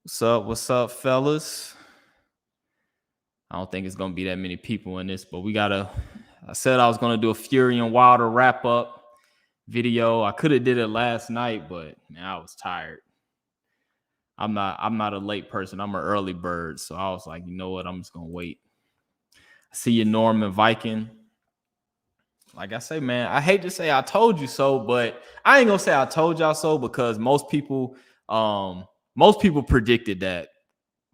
What's up, fellas? I don't think it's gonna be that many people in this, but we gotta. I said I was gonna do a Fury and Wilder wrap up video. I could have did it last night, but man, I was tired. I'm not a late person. I'm an early bird, so I was like, you know what? I'm just gonna wait. I see you, Norman Viking. Like I say, man, I hate to say I told you so, but I ain't gonna say I told y'all so because most people predicted that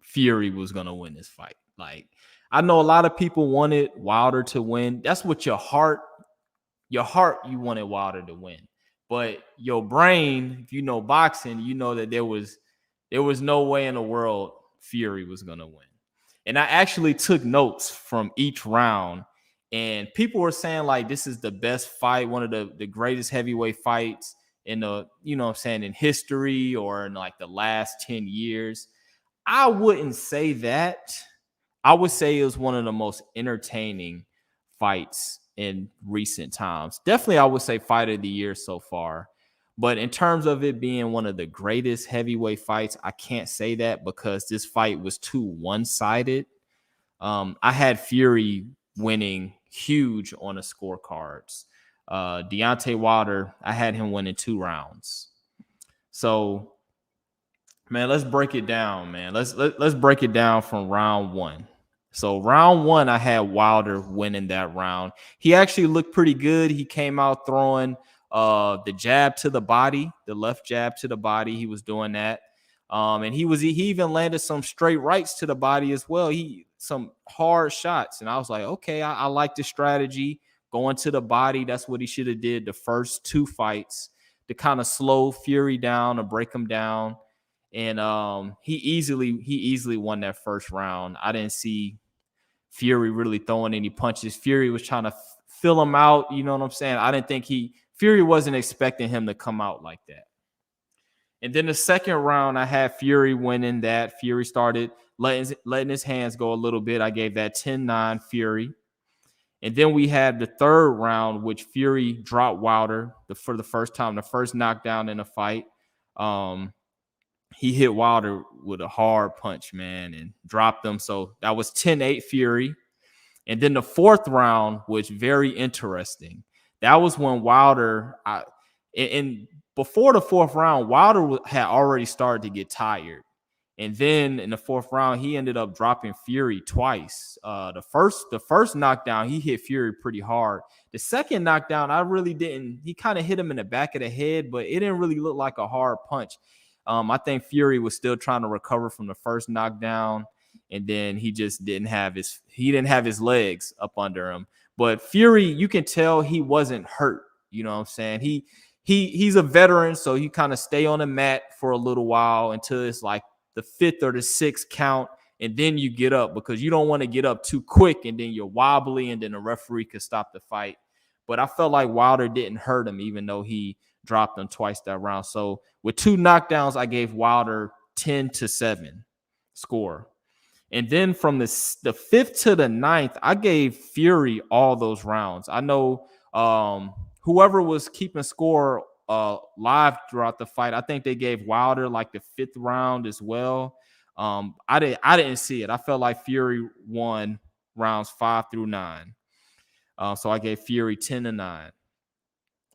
Fury was gonna win this fight. Like I know a lot of people wanted Wilder to win. That's what you wanted Wilder to win. But your brain, if you know boxing, you know that there was no way in the world Fury was gonna win. And I actually took notes from each round, and people were saying like this is the best fight, one of the greatest heavyweight fights in the, you know what I'm saying, in history or in like the last 10 years. I wouldn't say that. I would say it was one of the most entertaining fights in recent times. Definitely, I would say fight of the year so far. But in terms of it being one of the greatest heavyweight fights, I can't say that because this fight was too one-sided. I had Fury winning huge on the scorecards. Deontay Wilder, I had him winning 2 rounds. So, man, let's break it down, man. Let's break it down from round one. So round one, I had Wilder winning that round. He actually looked pretty good. He came out throwing the jab to the body, the left jab to the body. He was doing that. And he even landed some straight rights to the body as well. Some hard shots. And I was like, okay, I like the strategy. Going to the body. That's what he should have did the first 2 fights to kind of slow Fury down or break him down. And he easily won that first round. I didn't see Fury really throwing any punches. Fury was trying to fill him out. You know what I'm saying? I didn't think Fury wasn't expecting him to come out like that. And then the second round, I had Fury winning that. Fury started letting his hands go a little bit. I gave that 10-9 Fury. And then we had the third round, which Fury dropped Wilder for the first time, the first knockdown in the fight. He hit Wilder with a hard punch, man, and dropped him. So that was 10-8 Fury. And then the fourth round was very interesting. That was when Wilder, and before the fourth round, Wilder had already started to get tired. And then in the fourth round, he ended up dropping Fury twice. The first knockdown, he hit Fury pretty hard. The second knockdown, I really didn't. He kind of hit him in the back of the head, but it didn't really look like a hard punch. I think Fury was still trying to recover from the first knockdown, and then he just didn't have his legs up under him. But Fury, you can tell he wasn't hurt. You know what I'm saying? He's a veteran, so he kind of stay on the mat for a little while until it's like the 5th or the 6th count, and then you get up because you don't want to get up too quick, and then you're wobbly, and then the referee could stop the fight. But I felt like Wilder didn't hurt him, even though he dropped him twice that round. So with 2 knockdowns, I gave Wilder 10-7 score. And then from the 5th to the 9th, I gave Fury all those rounds. I know whoever was keeping score live throughout the fight, I think they gave Wilder like the 5th round as well. I didn't see it. I felt like Fury won rounds 5 through 9. So I gave Fury 10-9.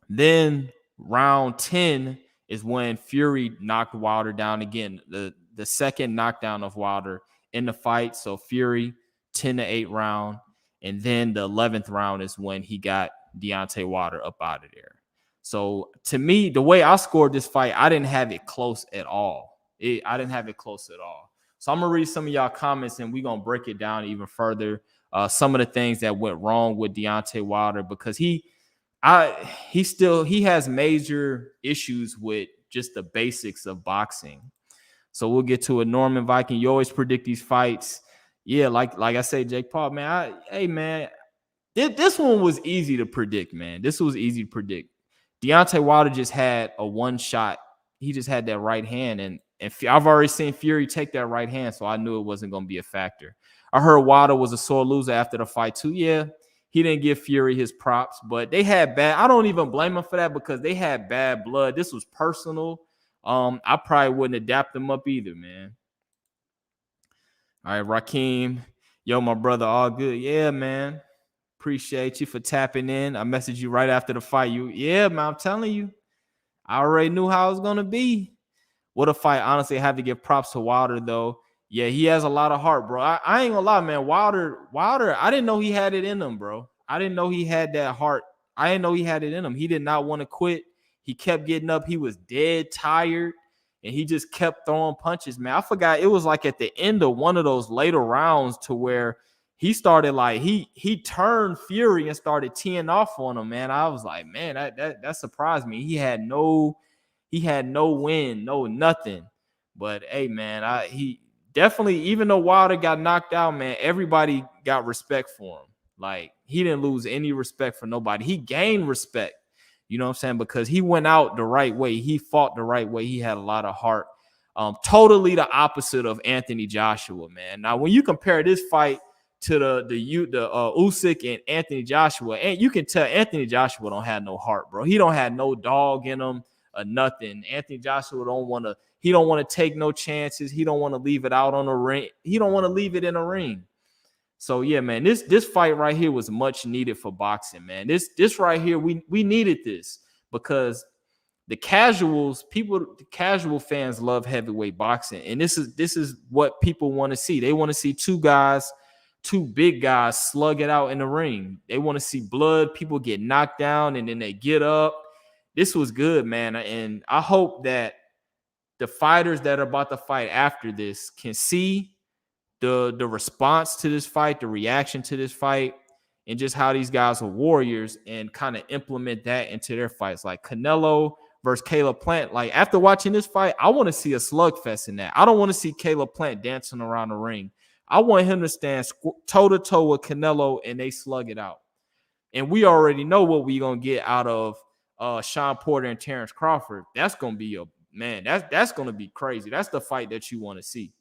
Then round 10 is when Fury knocked Wilder down again. The second knockdown of Wilder in the fight. So Fury 10-8 round. And then the 11th round is when he got Deontay Wilder up out of there. So to me, the way I scored this fight, I didn't have it close at all. I didn't have it close at all. So I'm going to read some of y'all comments and we're going to break it down even further. Some of the things that went wrong with Deontay Wilder because he has major issues with just the basics of boxing. So we'll get to it. Norman Viking, you always predict these fights. Yeah, like I say, Jake Paul, man. This one was easy to predict, man. This was easy to predict. Deontay Wilder just had a one shot. He just had that right hand, and I've already seen Fury take that right hand, so I knew it wasn't going to be a factor. I heard Wilder was a sore loser after the fight too. Yeah, he didn't give Fury his props, but they had bad. I don't even blame him for that because they had bad blood. This was personal. I probably wouldn't adapt them up either, man. All right, Raheem. Yo, my brother, all good. Yeah, man. Appreciate you for tapping in. I messaged you right after the fight. Yeah, man, I'm telling you, I already knew how it was gonna be. What a fight. Honestly, I have to give props to Wilder, though. Yeah, he has a lot of heart, bro. I ain't gonna lie, man. Wilder, I didn't know he had it in him, bro. I didn't know he had that heart. I didn't know he had it in him. He did not want to quit. He kept getting up. He was dead tired, and he just kept throwing punches, man. I forgot it was like at the end of one of those later rounds to where he started like he turned Fury and started teeing off on him, man. I was like, man, that surprised me. He had no win, no nothing. But hey, man, he definitely, even though Wilder got knocked out, man, everybody got respect for him. Like, he didn't lose any respect for nobody. He gained respect. You know what I'm saying? Because he went out the right way. He fought the right way. He had a lot of heart. Totally the opposite of Anthony Joshua, man. Now, when you compare this fight to the Usyk and Anthony Joshua, and you can tell Anthony Joshua don't have no heart, bro. He don't have no dog in him or nothing. Anthony Joshua don't want to take no chances. He don't want to leave it out on the ring. He don't want to leave it in the ring. So yeah, man, this fight right here was much needed for boxing, man. This right here, we needed this because the casual fans love heavyweight boxing, and this is what people want to see. They want to see two big guys slug it out in the ring. They want to see blood, people get knocked down, and then they get up. This was good, man, and I hope that the fighters that are about to fight after this can see the response to this fight, the reaction to this fight, and just how these guys are warriors and kind of implement that into their fights. Like Canelo versus Caleb Plant. Like, after watching this fight, I want to see a slugfest in that. I don't want to see Caleb Plant dancing around the ring. I want him to stand toe-to-toe with Canelo and they slug it out. And we already know what we're going to get out of Sean Porter and Terrence Crawford. That's going to be that's going to be crazy. That's the fight that you want to see.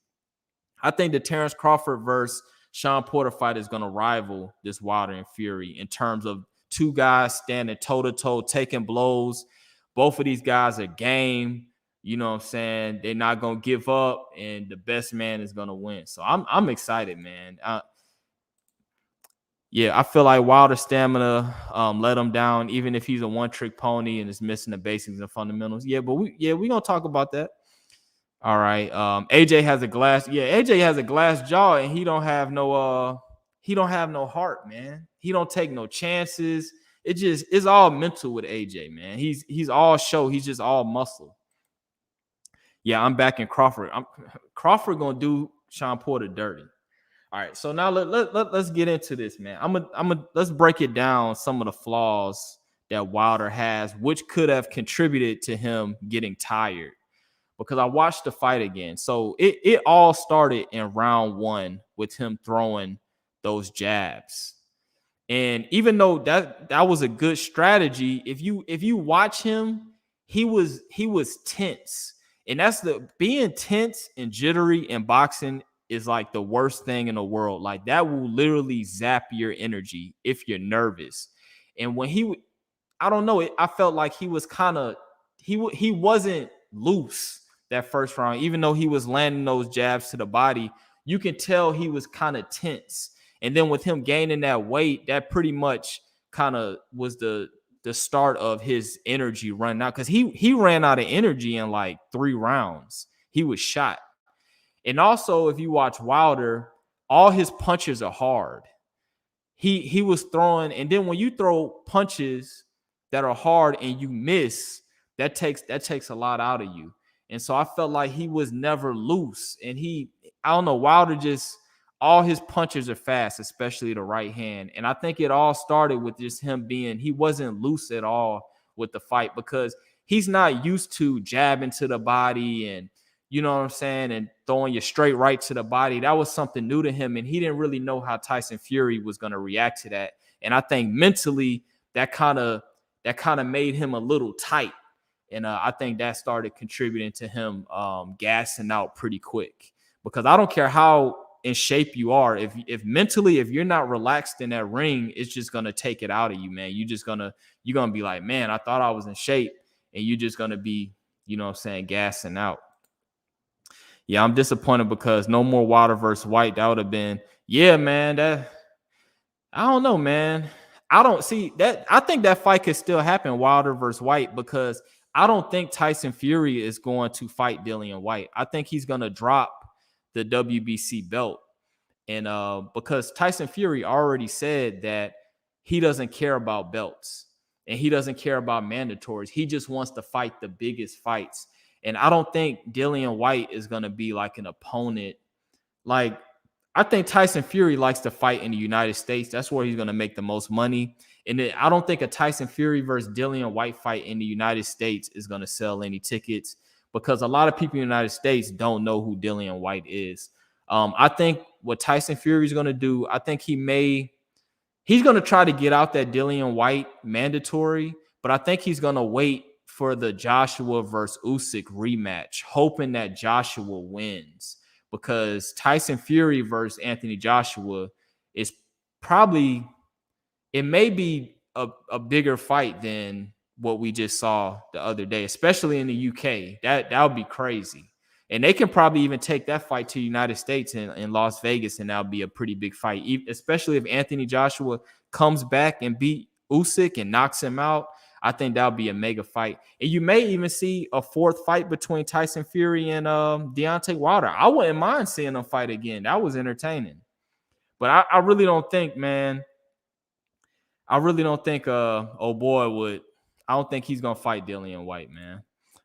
I think the Terrence Crawford versus Sean Porter fight is going to rival this Wilder and Fury in terms of two guys standing toe-to-toe, taking blows. Both of these guys are game. You know what I'm saying? They're not going to give up, and the best man is going to win. So I'm excited, man. Yeah, I feel like Wilder's stamina let him down, even if he's a one-trick pony and is missing the basics and fundamentals. Yeah, but we're going to talk about that. All right. AJ has a glass jaw, and he don't have no heart, man. He don't take no chances. It's all mental with AJ, man. He's all show. He's just all muscle. Yeah, I'm back in Crawford. Crawford gonna do Sean Porter dirty. All right, so now let's get into this, man. Let's break it down, some of the flaws that Wilder has, which could have contributed to him getting tired. Because I watched the fight again. So it all started in round one with him throwing those jabs. And even though that was a good strategy, if you watch him, he was tense. And that's being tense and jittery in boxing is like the worst thing in the world. Like, that will literally zap your energy if you're nervous. And when I don't know, I felt like he was he wasn't loose that first round. Even though he was landing those jabs to the body, you can tell he was kind of tense. And then with him gaining that weight, that pretty much kind of was the start of his energy running out, because he ran out of energy in like 3 rounds. He was shot. And also, if you watch Wilder, all his punches are hard. He was throwing, and then when you throw punches that are hard and you miss, that takes a lot out of you. And so I felt like he was never loose. And I don't know, Wilder just, all his punches are fast, especially the right hand. And I think it all started with just him he wasn't loose at all with the fight, because he's not used to jabbing to the body and, you know what I'm saying, and throwing you straight right to the body. That was something new to him, and he didn't really know how Tyson Fury was going to react to that. And I think mentally that kind of made him a little tight. And I think that started contributing to him gassing out pretty quick. Because I don't care how in shape you are, if mentally, if you're not relaxed in that ring, it's just gonna take it out of you, man. You're gonna be like, man, I thought I was in shape, and you're just gonna be, you know what I'm saying, gassing out. Yeah, I'm disappointed because no more Wilder versus White. That would have been, yeah, man. That I don't know, man. I don't see that. I think that fight could still happen, Wilder versus White, because I don't think Tyson Fury is going to fight Dillian White. I think he's going to drop the WBC belt. And because Tyson Fury already said that he doesn't care about belts and he doesn't care about mandatories. He just wants to fight the biggest fights. And I don't think Dillian White is going to be like an opponent. Like, I think Tyson Fury likes to fight in the United States. That's where he's going to make the most money. And I don't think a Tyson Fury versus Dillian White fight in the United States is going to sell any tickets because a lot of people in the United States don't know who Dillian White is. I think what Tyson Fury is going to do, I think he's going to try to get out that Dillian White mandatory, but I think he's going to wait for the Joshua versus Usyk rematch, hoping that Joshua wins. Because Tyson Fury versus Anthony Joshua is probably, it may be a bigger fight than what we just saw the other day, especially in the UK. That would be crazy. And they can probably even take that fight to the United States in Las Vegas, and that'll be a pretty big fight, especially if Anthony Joshua comes back and beat Usyk and knocks him out. I think that'll be a mega fight. And you may even see a fourth fight between Tyson Fury and Deontay Wilder. I wouldn't mind seeing them fight again. That was entertaining. But I really don't think, man, I really don't think oh boy would. I don't think he's going to fight Dillian White, man.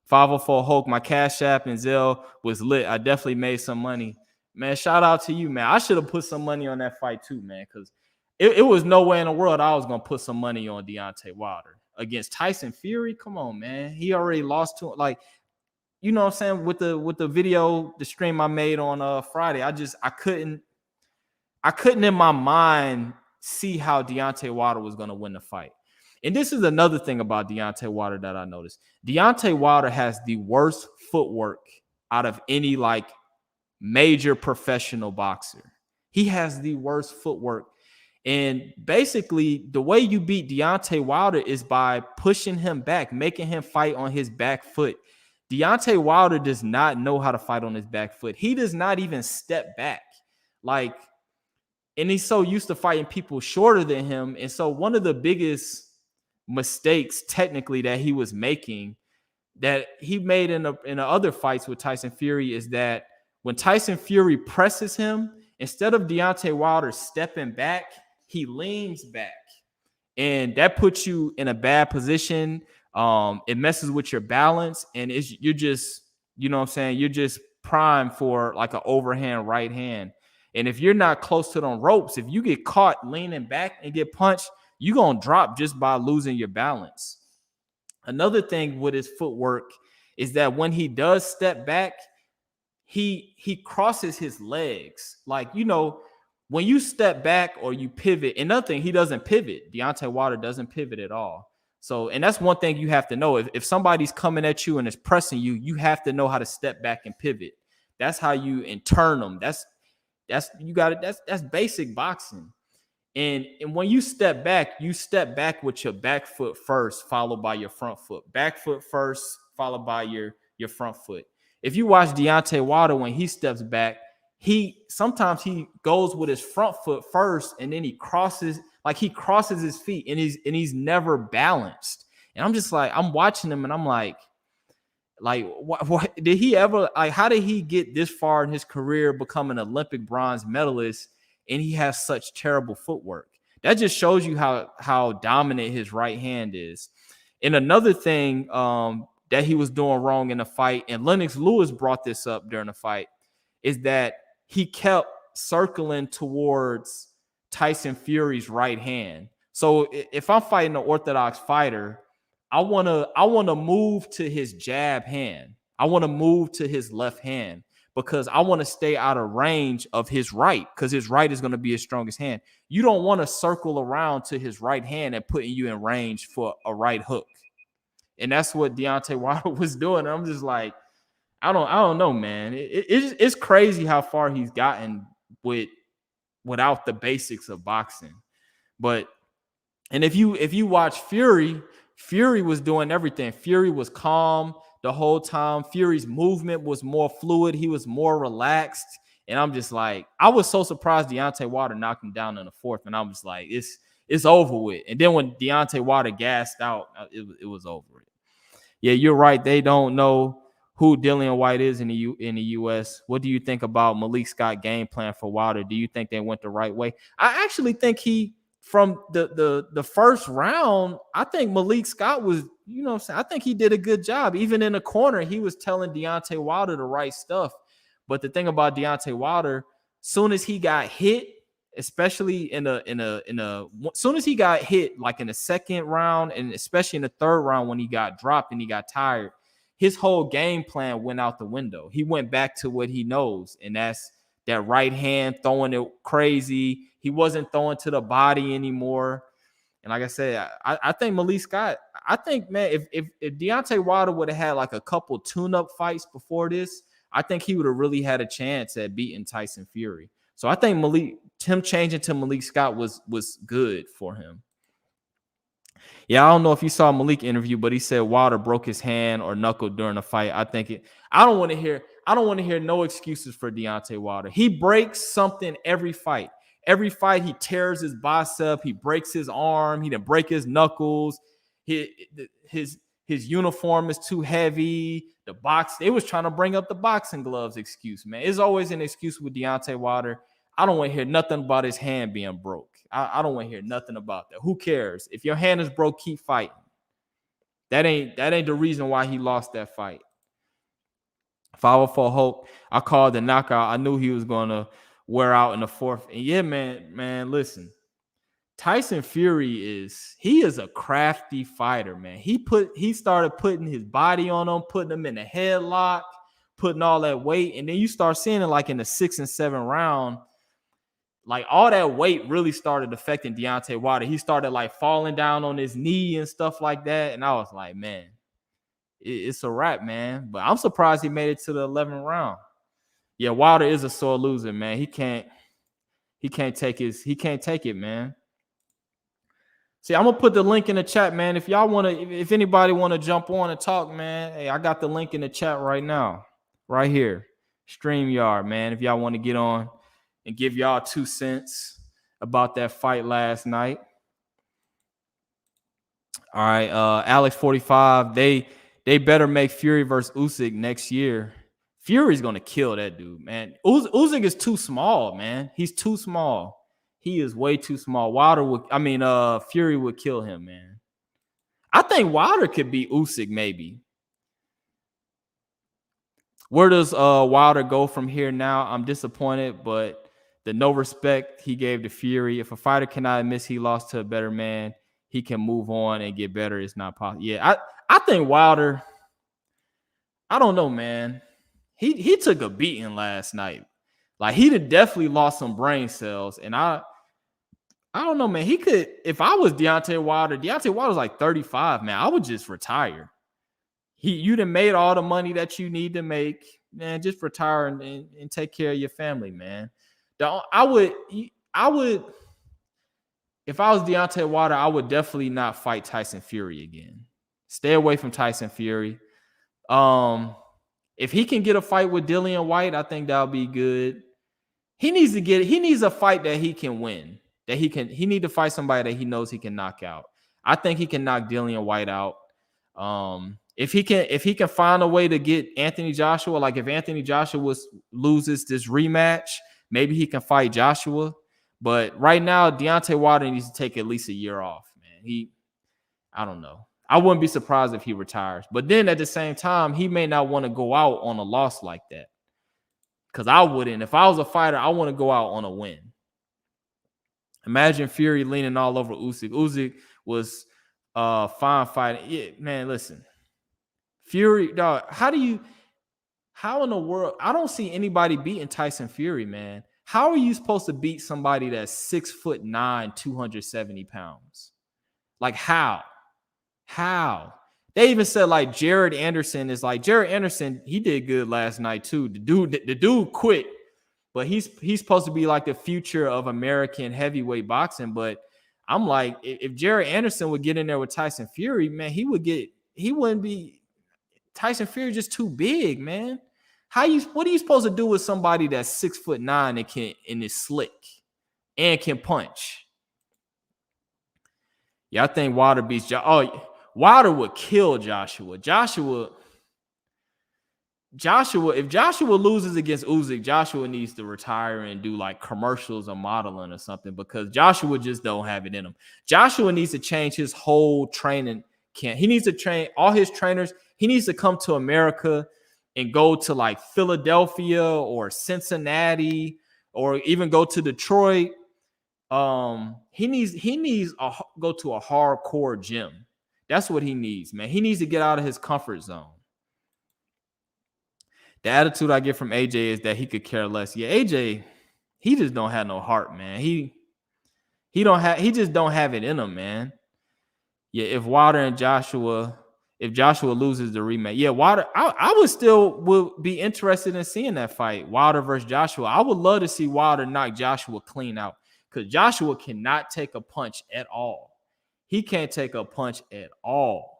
504 Hulk, my Cash App and Zelle was lit. I definitely made some money. Man, shout out to you, man. I should have put some money on that fight too, man, because it was no way in the world I was going to put some money on Deontay Wilder against Tyson Fury. Come on, man. He already lost to, like, you know what I'm saying, with the video, the stream I made on Friday. I couldn't in my mind see how Deontay Wilder was going to win the fight. And this is another thing about Deontay Wilder that I noticed. Deontay Wilder has the worst footwork out of any like major professional boxer. He has the worst footwork. And basically, the way you beat Deontay Wilder is by pushing him back, making him fight on his back foot. Deontay Wilder does not know how to fight on his back foot. He does not even step back. Like, and he's so used to fighting people shorter than him. And so one of the biggest mistakes technically that he was making, that he made in the other fights with Tyson Fury, is that when Tyson Fury presses him, instead of Deontay Wilder stepping back, he leans back, and that puts you in a bad position. It messes with your balance, and you're just, you know what I'm saying, you're just primed for like an overhand right hand. And if you're not close to them ropes, if you get caught leaning back and get punched, you're going to drop just by losing your balance. Another thing with his footwork is that when he does step back, he crosses his legs. Like, you know, when you step back or you pivot, and nothing, he doesn't pivot. Deontay Wilder doesn't pivot at all. So, and that's one thing you have to know. If somebody's coming at you and is pressing you, you have to know how to step back and pivot. That's how you turn them. That's you got it. That's basic boxing. And when you step back with your back foot first, followed by your front foot. Back foot first, followed by your front foot. If you watch Deontay Wilder, when he steps back, sometimes he goes with his front foot first, and then he crosses his feet, and he's never balanced. And I'm just like, I'm watching him, and I'm like what did he ever, like, how did he get this far in his career, become an Olympic bronze medalist, and he has such terrible footwork? That just shows you how dominant his right hand is. And another thing that he was doing wrong in the fight, and Lennox Lewis brought this up during the fight, is that he kept circling towards Tyson Fury's right hand. So if I'm fighting an orthodox fighter, I want to move to his jab hand. I want to move to his left hand, because I want to stay out of range of his right, because his right is going to be his strongest hand. You don't want to circle around to his right hand and putting you in range for a right hook. And that's what Deontay Wilder was doing. I'm just like, I don't know, man. It's crazy how far he's gotten without the basics of boxing. But, and if you watch Fury was doing everything. Fury was calm. the whole time. Fury's movement was more fluid. He was more relaxed. And I'm just like, I was so surprised Deontay Wilder knocked him down in the fourth. And I'm just like, it's over with. And then when Deontay Wilder gassed out, it was over with. Yeah, you're right. They don't know who Dillian White is in the U.S. What do you think about Malik Scott game plan for Wilder? Do you think they went the right way? I actually think from the first round, I think Malik Scott was, I think he did a good job. Even in the corner, he was telling Deontay Wilder the right stuff. But the thing about Deontay Wilder, soon as he got hit, especially soon as he got hit, like in the second round, and especially in the third round when he got dropped and he got tired, his whole game plan went out the window. He went back to what he knows, and that's that right hand, throwing it crazy. He wasn't throwing to the body anymore. And like I said, I think Malik Scott, I think, man, if Deontay Wilder would have had like a couple tune-up fights before this, I think he would have really had a chance at beating Tyson Fury. So I think him changing to Malik Scott was good for him. Yeah, I don't know if you saw Malik interview, but he said Wilder broke his hand or knuckle during the fight. I don't want to hear no excuses for Deontay Wilder. He breaks something every fight. Every fight he tears his bicep, he breaks his arm, he didn't break his knuckles. His uniform is too heavy. They was trying to bring up the boxing gloves excuse, man. It's always an excuse with Deontay Wilder. I don't want to hear nothing about his hand being broke. I don't want to hear nothing about that. Who cares? If your hand is broke, keep fighting. That ain't the reason why he lost that fight. If I were for Hope, I called the knockout. I knew he was going to wear out in the fourth. And yeah, man, listen. Tyson Fury is a crafty fighter, man. He started putting his body on him, putting him in a headlock, putting all that weight, and then you start seeing it like in the 6th and 7th round, like all that weight really started affecting Deontay Wilder. He started like falling down on his knee and stuff like that, and I was like, man, it's a wrap, man. But I'm surprised he made it to the 11th round. Yeah, Wilder is a sore loser, man. He can't take it, man. See, I'm gonna put the link in the chat, man. If anybody want to jump on and talk, man, hey, I got the link in the chat right now, right here. StreamYard, man. If y'all want to get on and give y'all 2 cents about that fight last night. All right, Alex45, they better make Fury versus Usyk next year. Fury's gonna kill that dude, man. Usyk is too small, man. He's too small. He is way too small. Fury would kill him, man. I think Wilder could beat Usyk, maybe. Where does Wilder go from here now? I'm disappointed, but the no respect he gave to Fury. If a fighter cannot admit he lost to a better man, he can move on and get better. It's not possible. Yeah, I think Wilder, I don't know, man. He took a beating last night. Like, he definitely lost some brain cells, and I don't know, man. He could, if I was Deontay Wilder's like 35, man. I would just retire. You done made all the money that you need to make, man. Just retire and take care of your family, man. I would, if I was Deontay Wilder, I would definitely not fight Tyson Fury again. Stay away from Tyson Fury. If he can get a fight with Dillian White, I think that'll be good. He needs a fight that he can win. He need to fight somebody that he knows he can knock out. I think he can knock Dillian White out. If he can find a way to get Anthony Joshua, like if Anthony Joshua loses this rematch, maybe he can fight Joshua. But right now, Deontay Wilder needs to take at least a year off, man. I don't know. I wouldn't be surprised if he retires. But then at the same time, he may not want to go out on a loss like that. Because I wouldn't. If I was a fighter, I want to go out on a win. Imagine Fury leaning all over Usyk. Usyk was fine fighting. Yeah, man, listen. Fury, dog, how in the world? I don't see anybody beating Tyson Fury, man. How are you supposed to beat somebody that's 6'9", 270 pounds? Like, how? They even said like Jared Anderson, he did good last night too. The dude quit. But he's supposed to be like the future of American heavyweight boxing. But I'm like, if Jared Anderson would get in there with Tyson Fury, man, he wouldn't be. Tyson Fury just too big, man. What are you supposed to do with somebody that's 6'9" and is slick and can punch? Yeah, I think Wilder beats Wilder would kill Joshua. If Joshua loses against Usyk, Joshua needs to retire and do like commercials or modeling or something, because Joshua just don't have it in him. Joshua needs to change his whole training camp. He needs to train all his trainers. He needs to come to America and go to like Philadelphia or Cincinnati or even go to Detroit. He needs to go to a hardcore gym. That's what he needs, man. He needs to get out of his comfort zone. The attitude I get from AJ is that he could care less. Yeah, AJ, he just don't have no heart, man. He just don't have it in him, man. Yeah, if Joshua loses the rematch, yeah, Wilder, I would be interested in seeing that fight, Wilder versus Joshua. I would love to see Wilder knock Joshua clean out, because Joshua cannot take a punch at all. He can't take a punch at all.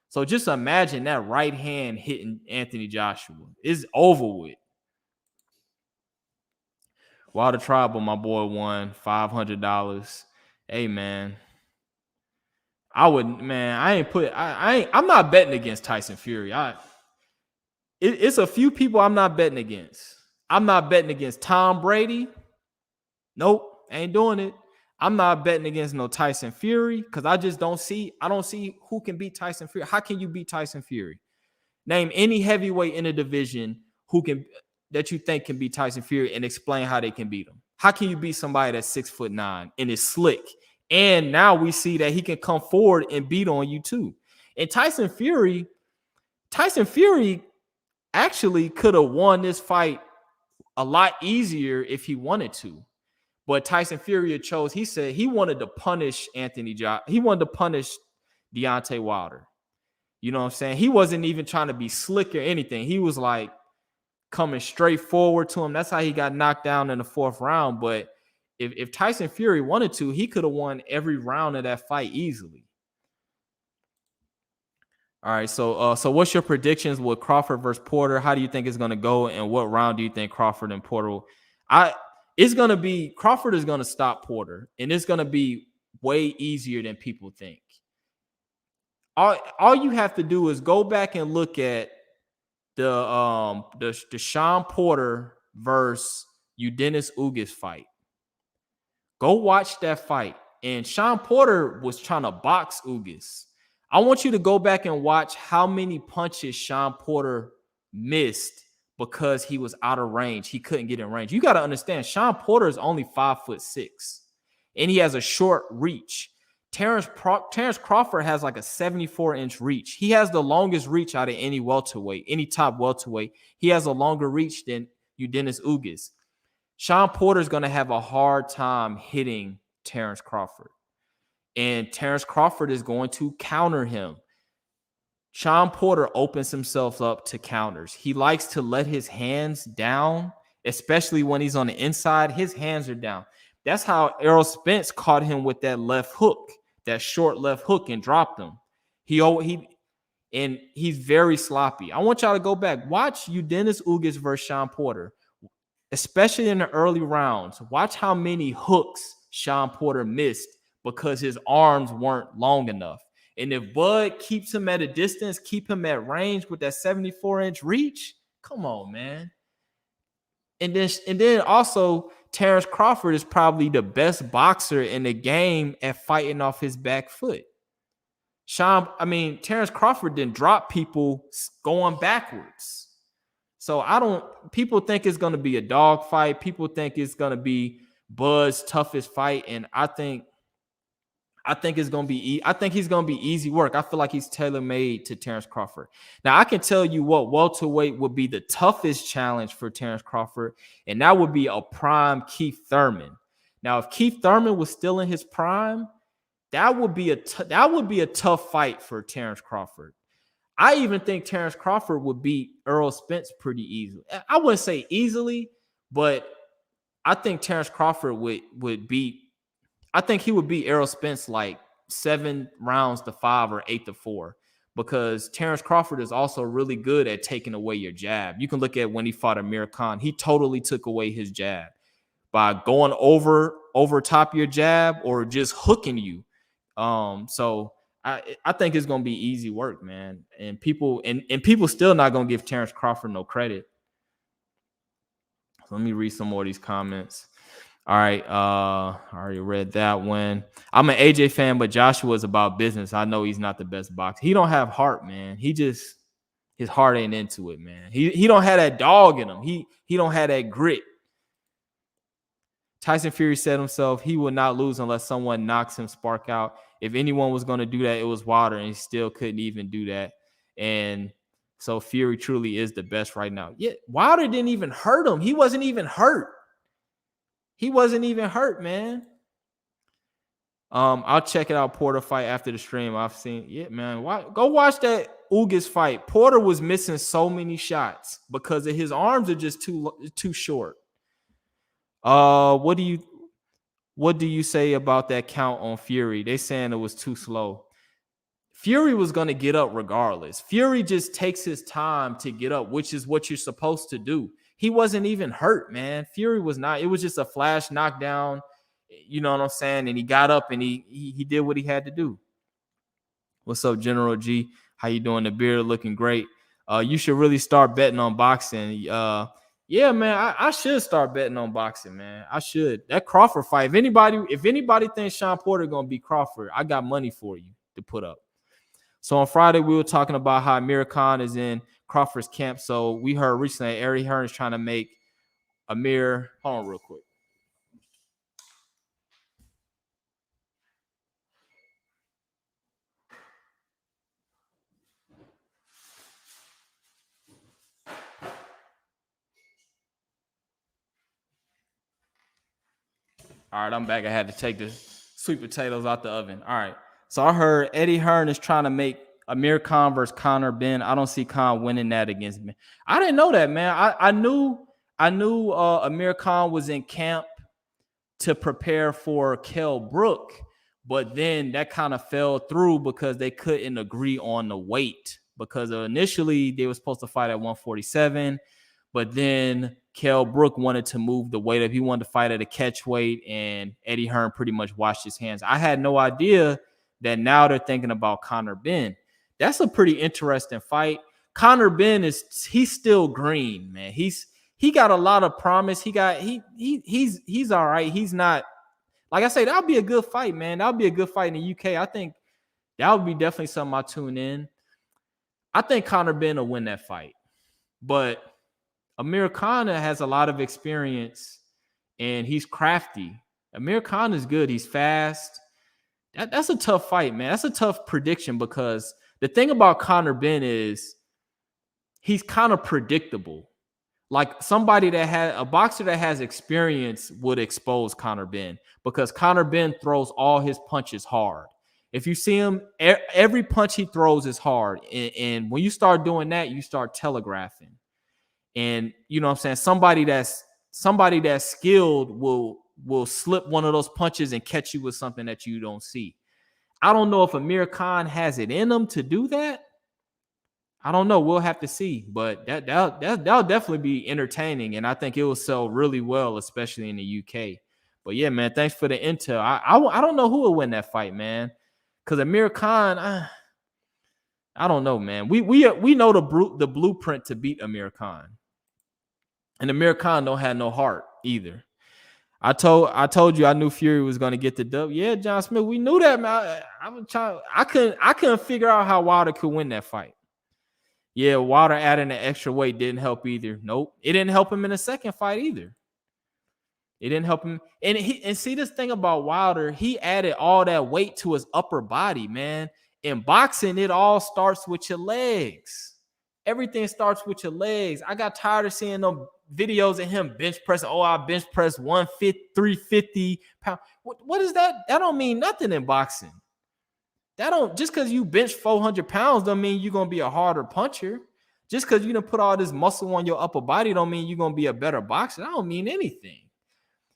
So just imagine that right hand hitting Anthony Joshua. It's over with. Wilder Tribal, my boy, won $500. Hey, man. I'm not betting against Tyson Fury. It's a few people I'm not betting against. I'm not betting against Tom Brady. Nope, ain't doing it. I'm not betting against no Tyson Fury, because I don't see who can beat Tyson Fury. How can you beat Tyson Fury? Name any heavyweight in a division that you think can beat Tyson Fury, and explain how they can beat him. How can you beat somebody that's 6'9" and is slick? And now we see that he can come forward and beat on you too. And Tyson Fury actually could have won this fight a lot easier if he wanted to. But Tyson Fury chose, he said he wanted to punish he wanted to punish Deontay Wilder. You know what I'm saying? He wasn't even trying to be slick or anything. He was like coming straight forward to him. That's how he got knocked down in the 4th round. But if Tyson Fury wanted to, he could have won every round of that fight easily. All right, so what's your predictions with Crawford versus Porter? How do you think it's going to go, and what round do you think Crawford and Porter will? Crawford is going to stop Porter, and it's going to be way easier than people think. All you have to do is go back and look at the Sean Porter versus Dennis Ugas fight. Go watch that fight. And Sean Porter was trying to box Ugas. I want you to go back and watch how many punches Sean Porter missed because he was out of range. He couldn't get in range. You got to understand, Sean Porter is only 5'6", and he has a short reach. Terrence Crawford has like a 74-inch reach. He has the longest reach out of any welterweight, any top welterweight. He has a longer reach than Dennis Ugas. Sean Porter is going to have a hard time hitting Terrence Crawford. And Terrence Crawford is going to counter him. Sean Porter opens himself up to counters. He likes to let his hands down, especially when he's on the inside. His hands are down. That's how Errol Spence caught him with that left hook, that short left hook, and dropped him. And he's very sloppy. I want y'all to go back. Watch Dennis Ugas versus Sean Porter, especially in the early rounds. Watch how many hooks Sean Porter missed because his arms weren't long enough. And if Bud keeps him at a distance, keep him at range with that 74-inch reach, come on, man. And then also, Terrence Crawford is probably the best boxer in the game at fighting off his back foot. Terrence Crawford didn't drop people going backwards. So people think it's going to be a dog fight. People think it's going to be Bud's toughest fight. And I think it's going to be, I think he's going to be easy work. I feel like he's tailor-made to Terrence Crawford. Now, I can tell you what welterweight would be the toughest challenge for Terrence Crawford, and that would be a prime Keith Thurman. Now, if Keith Thurman was still in his prime, that would be a tough fight for Terrence Crawford. I even think Terrence Crawford would beat Errol Spence pretty easily. I wouldn't say easily, but I think Terrence Crawford would beat. I think he would beat Errol Spence like 7 rounds to 5 or 8 to 4. because Terrence Crawford is also really good at taking away your jab. You can look at when he fought Amira Khan. He totally took away his jab by going over top your jab or just hooking you. So I think it's gonna be easy work, man. And people still not gonna give Terrence Crawford no credit. So let me read some more of these comments. All right, I already read that one. I'm an AJ fan, but Joshua is about business. I know he's not the best boxer. He don't have heart, man. His heart ain't into it, man. He don't have that dog in him. He don't have that grit. Tyson Fury said himself, he will not lose unless someone knocks him spark out. If anyone was going to do that, it was Wilder, and he still couldn't even do that. And so Fury truly is the best right now. Yeah, Wilder didn't even hurt him. He wasn't even hurt. He wasn't even hurt, man. I'll check it out, Porter fight after the stream. I've seen, yeah, man. Go watch that Ugas fight. Porter was missing so many shots because of his arms are just too short. What do you say about that count on Fury? They saying it was too slow. Fury was going to get up regardless. Fury just takes his time to get up, which is what you're supposed to do. He wasn't even hurt, man. Fury was not. It was just a flash knockdown. You know what I'm saying? And he got up and he did what he had to do. What's up, General G? How you doing? The beard looking great. You should really start betting on boxing. Yeah, man, I should start betting on boxing, man. I should. That Crawford fight. If anybody thinks Sean Porter gonna beat Crawford, I got money for you to put up. So on Friday, we were talking about how Amira Khan is in Crawford's camp. So we heard recently that Hearn is trying to make Amir. Hold on real quick. All right, I'm back. I had to take the sweet potatoes out the oven. All right. So I heard Hearn is trying to make Amir Khan versus Conor Benn. I don't see Khan winning that against me. I didn't know that, man. I knew Amir Khan was in camp to prepare for Kell Brook, but then that kind of fell through because they couldn't agree on the weight. Because initially they were supposed to fight at 147, but then Kell Brook wanted to move the weight up. He wanted to fight at a catch weight, and Hearn pretty much washed his hands. I had no idea that now they're thinking about Conor Benn. That's a pretty interesting fight. Conor Benn he's still green, man. He got a lot of promise. He's all right. He's not, like I say, that'll be a good fight, man. That'll be a good fight in the UK. I think that would be definitely something I tune in. I think Conor Benn will win that fight, but Amir Khan has a lot of experience and he's crafty. Amir Khan is good. He's fast. That's a tough fight, man. That's a tough prediction because the thing about Conor Benn is he's kind of predictable. Like a boxer that has experience would expose Conor Benn because Conor Benn throws all his punches hard. If you see him, every punch he throws is hard. And when you start doing that, you start telegraphing. And you know what I'm saying? Somebody that's skilled will slip one of those punches and catch you with something that you don't see. I don't know if Amir Khan has it in him to do that. I don't know. We'll have to see. But that'll definitely be entertaining. And I think it will sell really well, especially in the UK. But yeah, man, thanks for the intel. I don't know who will win that fight, man. Because Amir Khan, I don't know, man. We know the blueprint to beat Amir Khan. And Amir Khan don't have no heart either. I told you I knew Fury was going to get the dub. Yeah, John Smith, we knew that, man. I couldn't figure out how Wilder could win that fight. Yeah, Wilder adding the extra weight didn't help either. Nope. It didn't help him in the second fight either. It didn't help him. And see this thing about Wilder, he added all that weight to his upper body, man. In boxing, it all starts with your legs. Everything starts with your legs. I got tired of seeing them videos of him bench pressing. Oh, I bench press 350 pounds. What is that? That don't mean nothing in boxing. Just because you bench 400 pounds don't mean you're going to be a harder puncher. Just because you done put all this muscle on your upper body don't mean you're going to be a better boxer. That don't mean anything.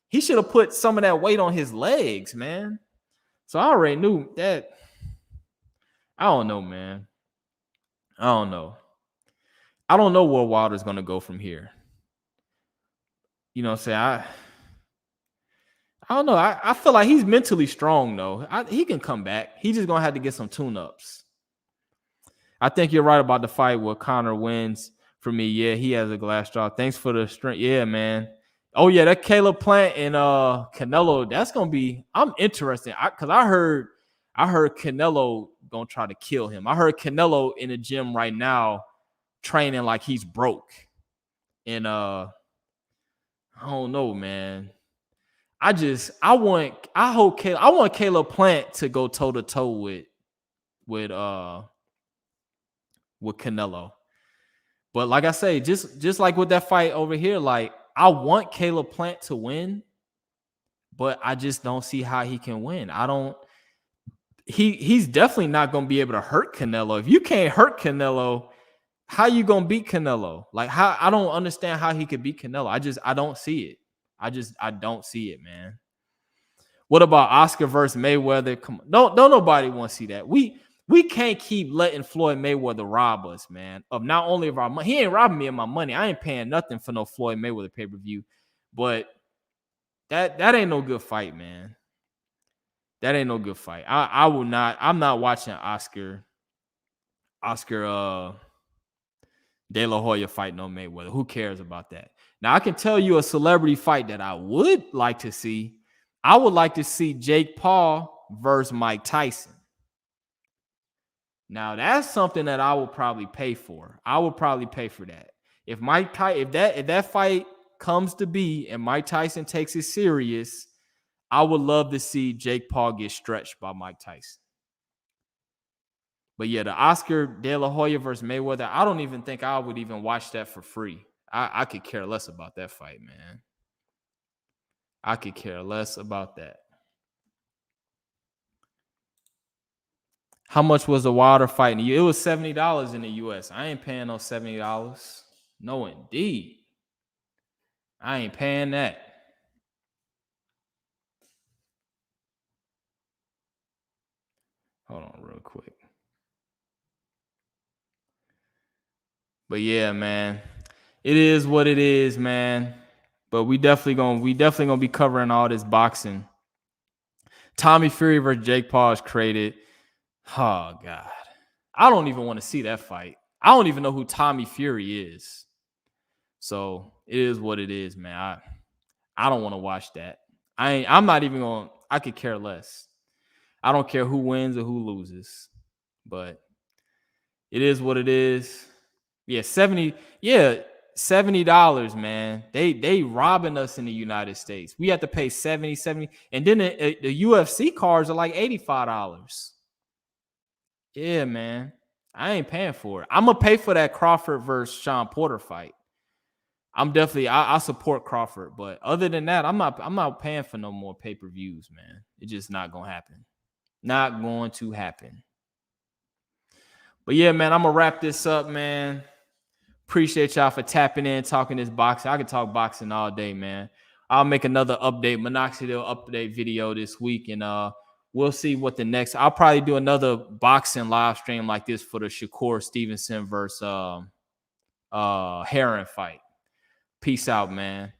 He should have put some of that weight on his legs, man. So I already knew that. I don't know, man. I don't know. I don't know where Wilder's gonna go from here. You know what I'm saying? I don't know. I feel like he's mentally strong though. He can come back. He just gonna have to get some tune-ups. I think you're right about the fight where Connor wins. For me, yeah, he has a glass jaw. Thanks for the strength. Yeah, man. Oh yeah, that Caleb Plant and Canelo. That's gonna be. I'm interested because I heard Canelo gonna try to kill him. I heard Canelo in the gym right now training like he's broke. And I don't know, man. I want Caleb Plant to go toe to toe with Canelo. But like I say, just like with that fight over here, like I want Caleb Plant to win, but I just don't see how he can win. He's definitely not going to be able to hurt Canelo. If you can't hurt Canelo, how you going to beat Canelo? Like I don't understand how he could beat Canelo. I don't see it. I don't see it, man. What about Oscar versus Mayweather? Come on. Don't nobody want to see that. We can't keep letting Floyd Mayweather rob us, man, of not only of our money. He ain't robbing me of my money. I ain't paying nothing for no Floyd Mayweather pay-per-view. But that ain't no good fight, man. That ain't no good fight. I'm not watching Oscar De La Hoya fight no Mayweather. Who cares about that? Now I can tell you a celebrity fight that I would like to see. I would like to see Jake Paul versus Mike Tyson. Now that's something that I will probably pay for. I will probably pay for that. If that fight comes to be and Mike Tyson takes it serious, I would love to see Jake Paul get stretched by Mike Tyson. But yeah, the Oscar De La Hoya versus Mayweather, I don't even think I would even watch that for free. I could care less about that fight, man. I could care less about that. How much was the Wilder fight? It was $70 in the US. I ain't paying no $70. No, indeed. I ain't paying that. Hold on real quick. But yeah, man. It is what it is, man. But we definitely gonna be covering all this boxing. Tommy Fury versus Jake Paul is created. Oh God. I don't even want to see that fight. I don't even know who Tommy Fury is. So it is what it is, man. I don't want to watch that. I'm not even going. I could care less. I don't care who wins or who loses. But it is what it is. Yeah, $70, man. They robbing us in the United States. We have to pay 70, and then the UFC cards are like $85. Yeah, man. I ain't paying for it. I'm gonna pay for that Crawford versus Sean Porter fight. I'm definitely I support Crawford, but other than that, I'm not paying for no more pay-per-views, man. It's just not gonna happen. Not going to happen. But yeah, man, I'm gonna wrap this up, man. Appreciate y'all for tapping in, talking this boxing. I can talk boxing all day, man. I'll make another minoxidil update video this week, and we'll see what the next. I'll probably do another boxing live stream like this for the Shakur Stevenson versus Hearn fight. Peace out, man.